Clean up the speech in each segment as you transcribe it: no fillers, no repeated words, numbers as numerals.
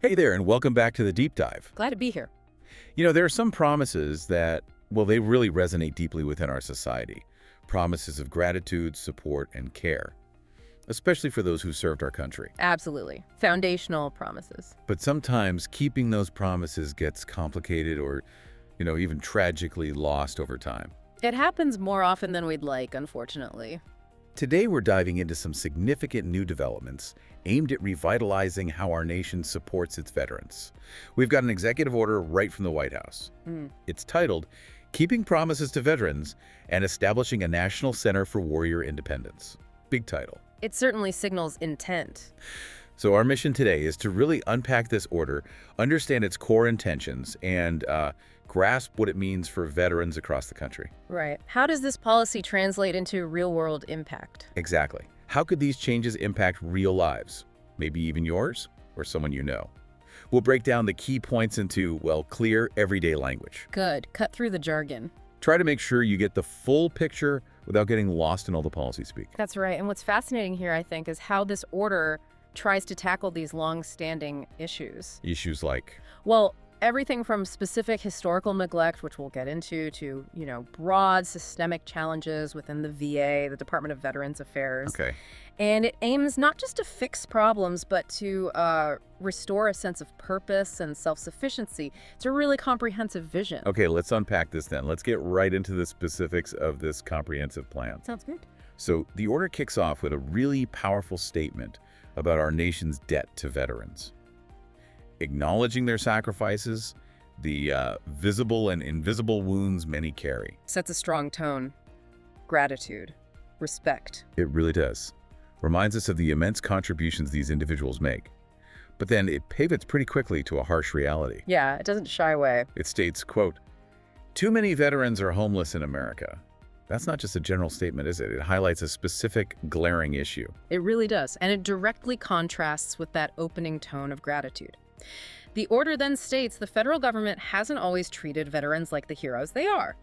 Hey there, and welcome back to the Deep Dive. Glad to be here. There are some promises that, well, they really resonate deeply within our society. Promises of gratitude, support, and care, especially for those who served our country. Absolutely. Foundational promises. But sometimes keeping those promises gets complicated or, even tragically lost over time. It happens more often than we'd like, unfortunately. Today, we're diving into some significant new developments aimed at revitalizing how our nation supports its veterans. We've got an executive order right from the White House. It's titled, Keeping Promises to Veterans and Establishing a National Center for Warrior Independence. Big title. It certainly signals intent. So our mission today is to really unpack this order, understand its core intentions, and grasp what it means for veterans across the country. Right. How does this policy translate into real-world impact? Exactly. How could these changes impact real lives? Maybe even yours or someone you know. We'll break down the key points into, well, clear, everyday language. Good. Cut through the jargon. Try to make sure you get the full picture without getting lost in all the policy speak. That's right. And what's fascinating here, I think, is how this order tries to tackle these long-standing issues. Issues like? Well, everything from specific historical neglect, which we'll get into, to, broad systemic challenges within the VA, the Department of Veterans Affairs. Okay. And it aims not just to fix problems, but to restore a sense of purpose and self-sufficiency. It's a really comprehensive vision. Okay, let's unpack this then. Let's get right into the specifics of this comprehensive plan. Sounds good. So the order kicks off with a really powerful statement about our nation's debt to veterans. Acknowledging their sacrifices, the visible and invisible wounds many carry. Sets a strong tone. Gratitude. Respect. It really does. Reminds us of the immense contributions these individuals make. But then it pivots pretty quickly to a harsh reality. Yeah, it doesn't shy away. It states, quote, "Too many veterans are homeless in America." That's not just a general statement, is it? It highlights a specific, glaring issue. It really does, and it directly contrasts with that opening tone of gratitude. The order then states the federal government hasn't always treated veterans like the heroes they are.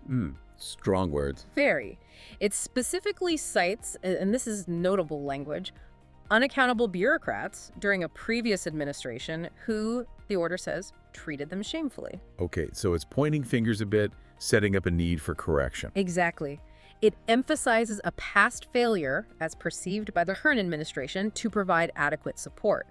Strong words. Very. It specifically cites, and this is notable language, unaccountable bureaucrats during a previous administration who, the order says, treated them shamefully. Okay, so it's pointing fingers a bit, setting up a need for correction. Exactly. It emphasizes a past failure, as perceived by the Hearn administration, to provide adequate support.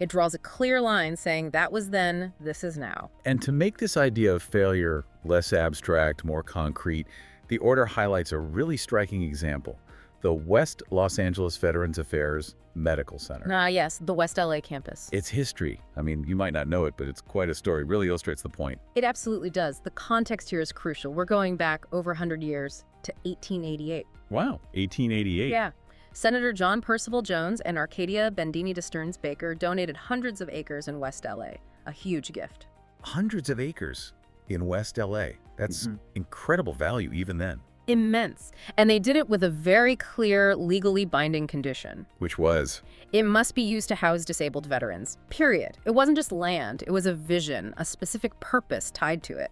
It draws a clear line saying that was then, this is now. And to make this idea of failure less abstract, more concrete, the order highlights a really striking example, the West Los Angeles Veterans Affairs Medical Center. Yes, the West LA campus. Its history, you might not know it, but it's quite a story, really illustrates the point. It absolutely does. The context here is crucial. We're going back over 100 years to 1888. Wow, 1888. Yeah. Senator John Percival Jones and Arcadia Bendini de Stearns Baker donated hundreds of acres in West LA. A huge gift. Hundreds of acres in West LA. That's incredible value even then. Immense. And they did it with a very clear, legally binding condition. Which was? It must be used to house disabled veterans. Period. It wasn't just land. It was a vision, a specific purpose tied to it.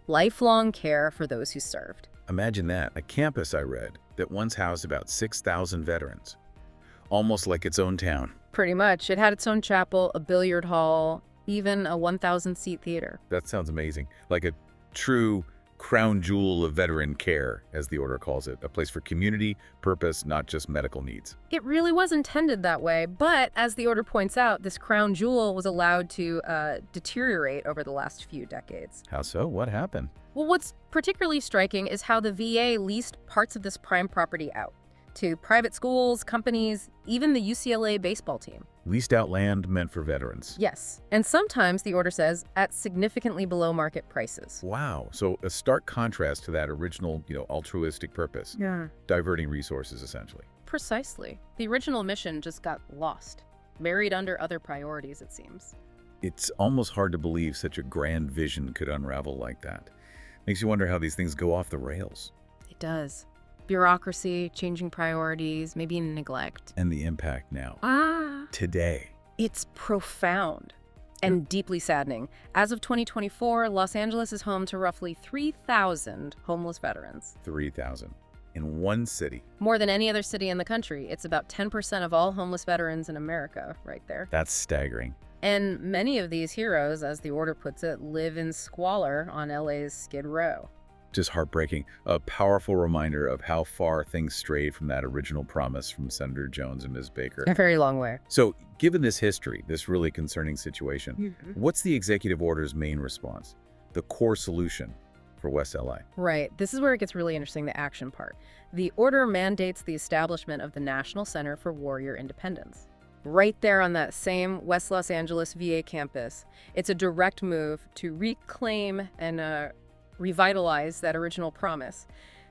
Lifelong care for those who served. Imagine that. A campus, I read, that once housed about 6,000 veterans. Almost like its own town. Pretty much. It had its own chapel, a billiard hall, even a 1,000-seat theater. That sounds amazing. Like a true crown jewel of veteran care, as the order calls it. A place for community, purpose, not just medical needs. It really was intended that way, but as the order points out, this crown jewel was allowed to deteriorate over the last few decades. How so? What happened? Well, what's particularly striking is how the VA leased parts of this prime property out to private schools, companies, even the UCLA baseball team. Leased out land meant for veterans. Yes, and sometimes, the order says, at significantly below market prices. Wow. So a stark contrast to that original, altruistic purpose. Yeah. Diverting resources, essentially. Precisely. The original mission just got lost, buried under other priorities, it seems. It's almost hard to believe such a grand vision could unravel like that. Makes you wonder how these things go off the rails. It does. Bureaucracy, changing priorities, maybe neglect. And the impact now. Today. It's profound and deeply saddening. As of 2024, Los Angeles is home to roughly 3,000 homeless veterans. 3,000 in one city. More than any other city in the country. It's about 10% of all homeless veterans in America right there. That's staggering. And many of these heroes, as the order puts it, live in squalor on LA's Skid Row. Just heartbreaking. A powerful reminder of how far things strayed from that original promise from Senator Jones and Ms. Baker. A very long way. So, given this history, this really concerning situation, what's the executive order's main response? The core solution for West LA? Right. This is where it gets really interesting, the action part. The order mandates the establishment of the National Center for Warrior Independence. Right there on that same West Los Angeles VA campus. It's a direct move to reclaim and revitalize that original promise.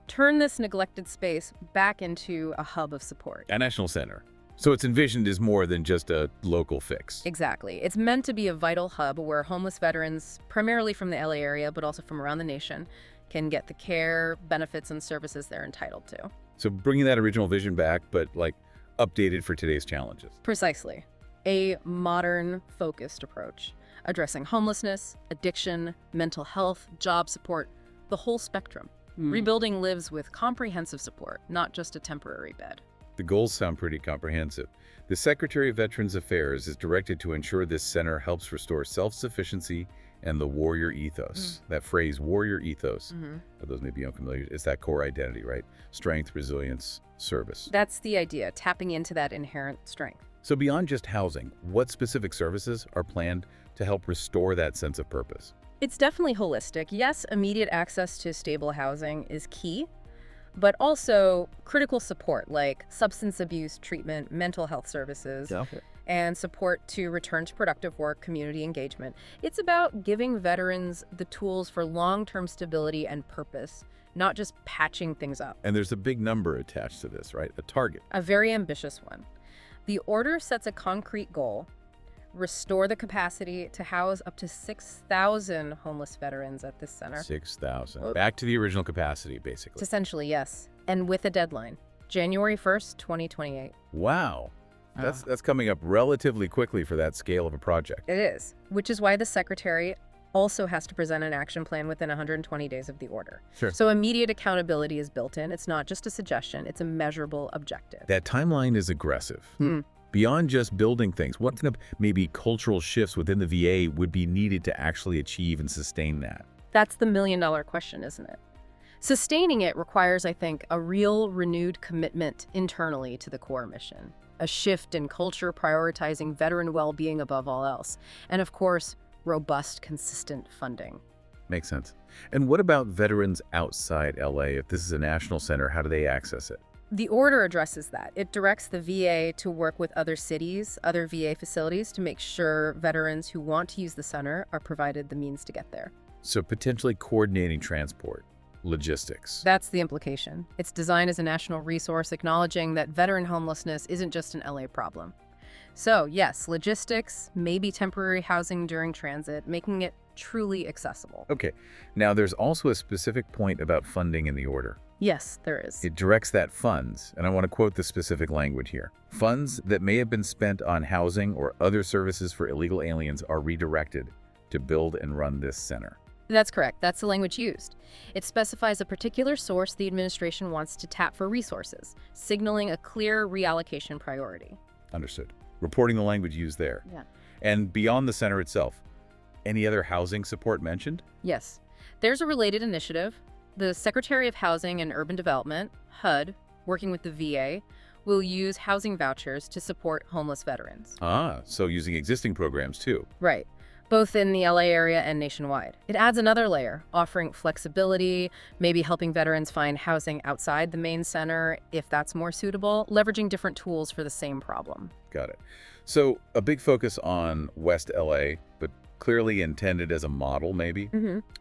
Turn this neglected space back into a hub of support. A national center. So it's envisioned as more than just a local fix. Exactly. It's meant to be a vital hub where homeless veterans, primarily from the LA area, but also from around the nation, can get the care, benefits, and services they're entitled to. So bringing that original vision back, but like updated for today's challenges. Precisely. A modern, focused approach, addressing homelessness, addiction, mental health, job support, the whole spectrum. Rebuilding lives with comprehensive support, not just a temporary bed. The goals sound pretty comprehensive. The Secretary of Veterans Affairs is directed to ensure this center helps restore self-sufficiency and the warrior ethos. That phrase, warrior ethos, for those may be unfamiliar, is that core identity, right? Strength, resilience, service. That's the idea, tapping into that inherent strength. So beyond just housing, what specific services are planned to help restore that sense of purpose? It's definitely holistic. Yes, immediate access to stable housing is key, but also critical support like substance abuse treatment, mental health services, and support to return to productive work, community engagement. It's about giving veterans the tools for long-term stability and purpose, not just patching things up. And there's a big number attached to this, right? A target. A very ambitious one. The order sets a concrete goal: restore the capacity to house up to 6,000 homeless veterans at this center. 6,000. Back to the original capacity, basically. Essentially, yes. And with a deadline, January 1st, 2028. Wow. That's coming up relatively quickly for that scale of a project. It is, which is why the Secretary also has to present an action plan within 120 days of the order. Sure. So immediate accountability is built in. It's not just a suggestion, it's a measurable objective. That timeline is aggressive. Beyond just building things, what kind of maybe cultural shifts within the VA would be needed to actually achieve and sustain that? That's the million-dollar question, isn't it? Sustaining it requires, I think, a real renewed commitment internally to the core mission, a shift in culture prioritizing veteran well-being above all else, and of course, robust, consistent funding. Makes sense. And what about veterans outside LA? If this is a national center, how do they access it? The order addresses that. It directs the VA to work with other cities, other VA facilities to make sure veterans who want to use the center are provided the means to get there. So potentially coordinating transport, logistics. That's the implication. It's designed as a national resource, acknowledging that veteran homelessness isn't just an LA problem. So yes, logistics, maybe temporary housing during transit, making it truly accessible. Okay. Now there's also a specific point about funding in the order. Yes, there is. It directs that funds, and I want to quote the specific language here, funds that may have been spent on housing or other services for illegal aliens are redirected to build and run this center. That's correct. That's the language used. It specifies a particular source the administration wants to tap for resources, signaling a clear reallocation priority. Understood. Reporting the language used there. Yeah. And beyond the center itself, any other housing support mentioned? Yes. There's a related initiative. The Secretary of Housing and Urban Development, HUD, working with the VA, will use housing vouchers to support homeless veterans. Ah, so using existing programs too. Right. Both in the LA area and nationwide. It adds another layer, offering flexibility, maybe helping veterans find housing outside the main center if that's more suitable, leveraging different tools for the same problem. Got it. So a big focus on West LA, but clearly intended as a model, maybe?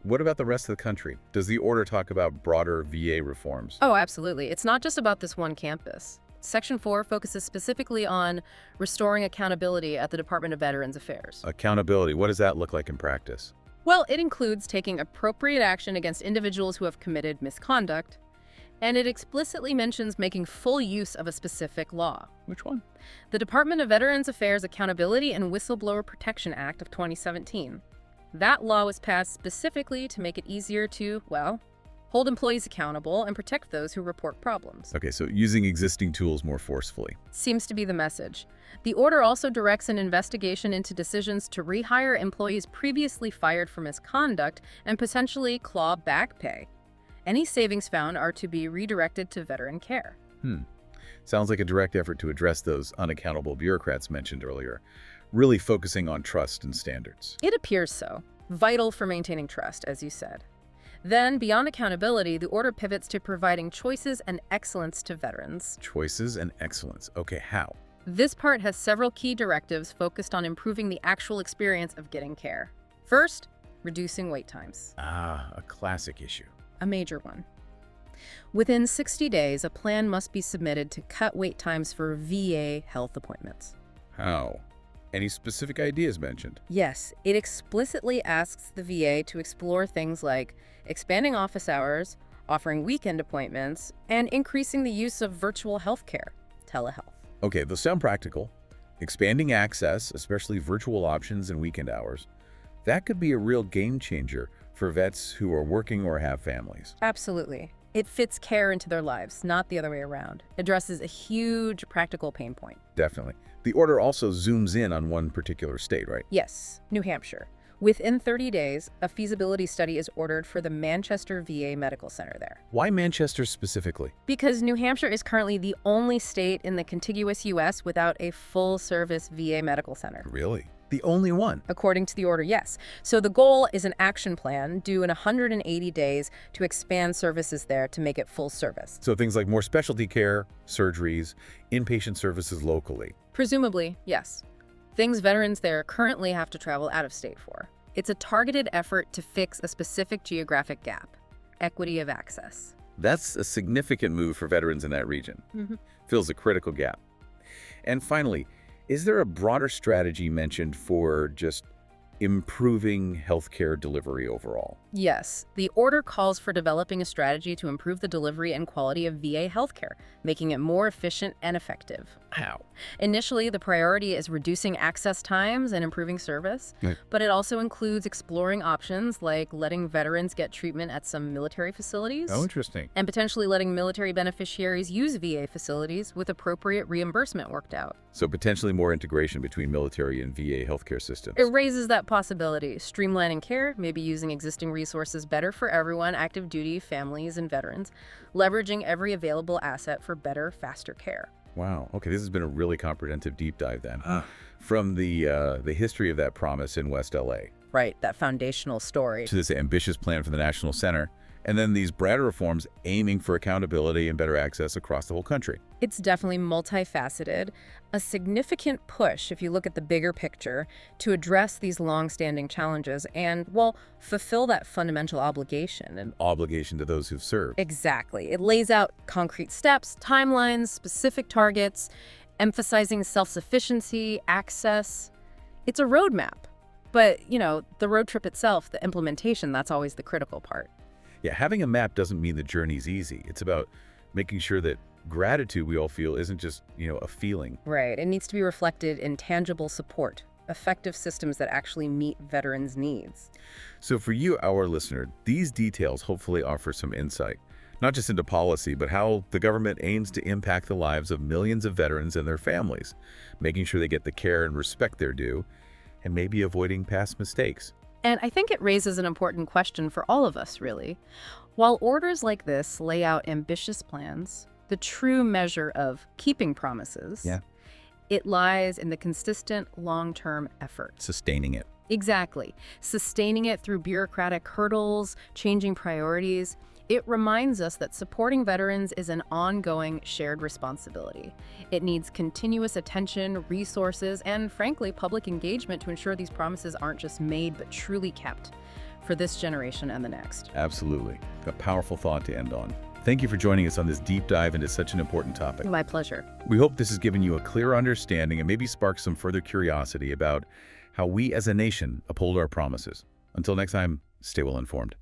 What about the rest of the country? Does the order talk about broader VA reforms? Oh, absolutely. It's not just about this one campus. Section 4 focuses specifically on restoring accountability at the Department of Veterans Affairs. Accountability, what does that look like in practice? Well, it includes taking appropriate action against individuals who have committed misconduct, and it explicitly mentions making full use of a specific law. Which one? The Department of Veterans Affairs Accountability and Whistleblower Protection Act of 2017. That law was passed specifically to make it easier to, well, hold employees accountable, and protect those who report problems. Okay, so using existing tools more forcefully. Seems to be the message. The order also directs an investigation into decisions to rehire employees previously fired for misconduct and potentially claw back pay. Any savings found are to be redirected to veteran care. Sounds like a direct effort to address those unaccountable bureaucrats mentioned earlier, really focusing on trust and standards. It appears so. Vital for maintaining trust, as you said. Then, beyond accountability, the order pivots to providing choices and excellence to veterans. Choices and excellence. Okay, how? This part has several key directives focused on improving the actual experience of getting care. First, reducing wait times. Ah, a classic issue. A major one. Within 60 days, a plan must be submitted to cut wait times for VA health appointments. How? Any specific ideas mentioned? Yes, it explicitly asks the VA to explore things like expanding office hours, offering weekend appointments, and increasing the use of virtual healthcare, telehealth. Okay, those sound practical. Expanding access, especially virtual options and weekend hours, that could be a real game changer for vets who are working or have families. Absolutely. It fits care into their lives, not the other way around. Addresses a huge practical pain point. Definitely. The order also zooms in on one particular state, right? Yes, New Hampshire. Within 30 days, a feasibility study is ordered for the Manchester VA Medical Center there. Why Manchester specifically? Because New Hampshire is currently the only state in the contiguous U.S. without a full-service VA medical center. Really? The only one? According to the order, yes. So the goal is an action plan due in 180 days to expand services there to make it full service. So things like more specialty care, surgeries, inpatient services locally. Presumably, yes. Things veterans there currently have to travel out of state for. It's a targeted effort to fix a specific geographic gap, equity of access. That's a significant move for veterans in that region. Fills a critical gap. And finally, is there a broader strategy mentioned for just improving healthcare delivery overall? Yes, the order calls for developing a strategy to improve the delivery and quality of VA healthcare, making it more efficient and effective. How? Initially, the priority is reducing access times and improving service, but it also includes exploring options like letting veterans get treatment at some military facilities. Oh, interesting. And potentially letting military beneficiaries use VA facilities with appropriate reimbursement worked out. So potentially more integration between military and VA healthcare systems. It raises that possibility, streamlining care, maybe using existing resources better for everyone, active duty, families, and veterans, leveraging every available asset for better, faster care. Wow. Okay, this has been a really comprehensive deep dive then. From the history of that promise in West LA. Right, that foundational story. To this ambitious plan for the National Center, and then these broader reforms aiming for accountability and better access across the whole country. It's definitely multifaceted, a significant push, if you look at the bigger picture, to address these long-standing challenges and, well, fulfill that fundamental obligation. An obligation to those who've served. Exactly. It lays out concrete steps, timelines, specific targets, emphasizing self-sufficiency, access. It's a roadmap. But, you know, the road trip itself, the implementation, that's always the critical part. Yeah, having a map doesn't mean the journey's easy. It's about making sure that gratitude we all feel isn't just, a feeling. Right. It needs to be reflected in tangible support, effective systems that actually meet veterans' needs. So for you, our listener, these details hopefully offer some insight, not just into policy, but how the government aims to impact the lives of millions of veterans and their families, making sure they get the care and respect they're due, and maybe avoiding past mistakes. And I think it raises an important question for all of us, really. While orders like this lay out ambitious plans, the true measure of keeping promises, it lies in the consistent long-term effort. Sustaining it. Exactly. Sustaining it through bureaucratic hurdles, changing priorities. It reminds us that supporting veterans is an ongoing shared responsibility. It needs continuous attention, resources, and frankly, public engagement to ensure these promises aren't just made but truly kept for this generation and the next. Absolutely. A powerful thought to end on. Thank you for joining us on this deep dive into such an important topic. My pleasure. We hope this has given you a clear understanding and maybe sparked some further curiosity about how we as a nation uphold our promises. Until next time, stay well informed.